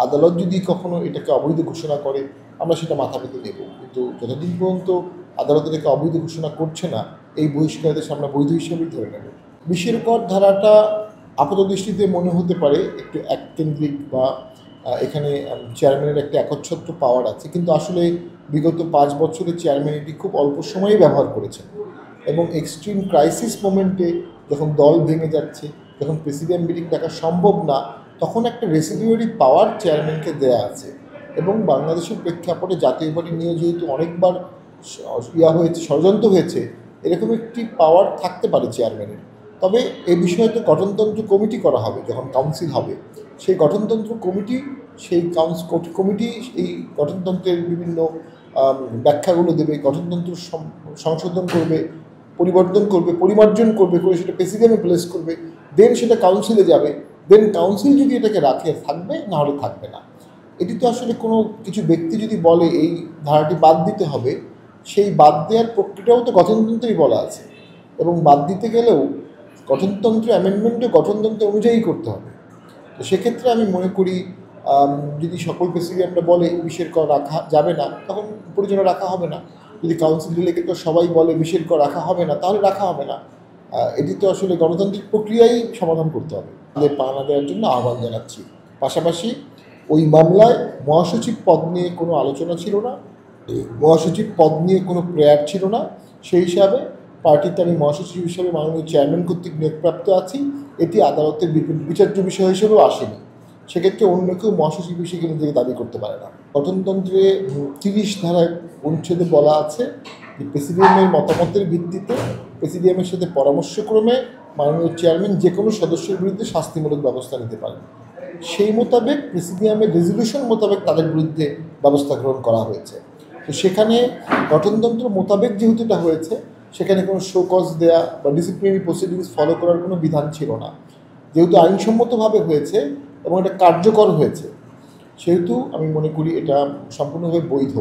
আদালত যদি কখনো এটাকে অবৈধ ঘোষণা করে আমরা সেটা মাথা পেতে নেব, কিন্তু যতদিন পর্যন্ত আদালত এটাকে অবৈধ ঘোষণা করছে না এই বহিষ্কারদের আমরা বৈধ হিসেবেই ধরে নেব। বিশের কর ধারাটা আপাতদৃষ্টিতে মনে হতে পারে একটু এককেন্দ্রিক বা এখানে চেয়ারম্যানের একটা একচ্ছত্র পাওয়ার আছে, কিন্তু আসলে বিগত 5 বছরে চেয়ারম্যান এটি খুব অল্প সময়েই ব্যবহার করেছেন এবং এক্সট্রিম ক্রাইসিস মোমেন্টে যখন দল ভেঙে যাচ্ছে, যখন প্রেসিডেন্ট মিটিং ডাকা সম্ভব না, তখন একটা রেসিডিউয়ারি পাওয়ার চেয়ারম্যানকে দেয়া আছে। এবং বাংলাদেশের প্রেক্ষাপটে জাতীয় পার্টি নিয়ে যেহেতু অনেকবার হয়েছে, ষড়যন্ত্র হয়েছে, এরকম একটি পাওয়ার থাকতে পারে চেয়ারম্যানের। তবে এই বিষয়ে তো গঠনতন্ত্র কমিটি করা হবে যখন কাউন্সিল হবে, সেই গঠনতন্ত্র কমিটি সেই কমিটি এই গঠনতন্ত্রের বিভিন্ন ব্যাখ্যাগুলো দেবে, গঠনতন্ত্র সংশোধন করবে, পরিবর্তন করবে, পরিমার্জন করবে, করে সেটা প্রেসিডেন্টে প্লেস করবে, দেন সেটা কাউন্সিলে যাবে, দেন কাউন্সিল যদি এটাকে রাখে থাকবে, না হলে থাকবে না। এটি তো আসলে কোনো কিছু ব্যক্তি যদি বলে এই ধারাটি বাদ দিতে হবে, সেই বাদ দেওয়ার প্রক্রিয়াটাও তো গঠনতন্ত্রেই বলা আছে, এবং বাদ দিতে গেলেও গঠনতন্ত্র অ্যামেন্ডমেন্টও গঠনতন্ত্র অনুযায়ী করতে হবে। তো সেক্ষেত্রে আমি মনে করি যদি সকল প্রেসিডেন্টরা বলে বিশের কর রাখা যাবে না, তখন প্রয়োজনে রাখা হবে না। যদি কাউন্সিল ডিলেগেট সবাই বলে বিশের কর রাখা হবে না, তাহলে রাখা হবে না। এটি তো আসলে গণতান্ত্রিক প্রক্রিয়াই সমাধান করতে হবে। তাদের পাওনা দেওয়ার জন্য আহ্বান জানাচ্ছি। পাশাপাশি ওই মামলায় মহাসচিব পদ নিয়ে কোনো আলোচনা ছিল না, মহাসচিব পদ নিয়ে কোনো প্রেয়ার ছিল না। সেই হিসাবে পার্টিতে আমি মহাসচিব হিসেবে মাননীয় চেয়ারম্যান কর্তৃক নিয়োগপ্রাপ্ত আছি, এটি আদালতের বিচার্য বিষয় হিসেবেও আসেনি। সেক্ষেত্রে অন্য কেউ মহাসচিব হিসেবে নিজেকে দাবি করতে পারে না। গঠনতন্ত্রে 30 ধারায় অনুচ্ছেদে বলা আছে যে প্রেসিডিয়ামের মতামতের ভিত্তিতে প্রেসিডিয়ামের সাথে পরামর্শক্রমে মাননীয় চেয়ারম্যান যে কোনো সদস্যের বিরুদ্ধে শাস্তিমূলক ব্যবস্থা নিতে পারেন। সেই মোতাবেক প্রেসিডিয়ামের রেজলিউশন মোতাবেক তাদের বিরুদ্ধে ব্যবস্থা গ্রহণ করা হয়েছে। তো সেখানে গঠনতন্ত্র মোতাবেক যেহেতু এটা হয়েছে, সেখানে কোনো শোকজ দেয়া বা ডিসিপ্লিনারি প্রসিডিংস ফলো করার কোনো বিধান ছিল না। যেহেতু আইনসম্মতভাবে হয়েছে এবং এটা কার্যকর হয়েছে, সেহেতু আমি মনে করি এটা সম্পূর্ণভাবে বৈধ।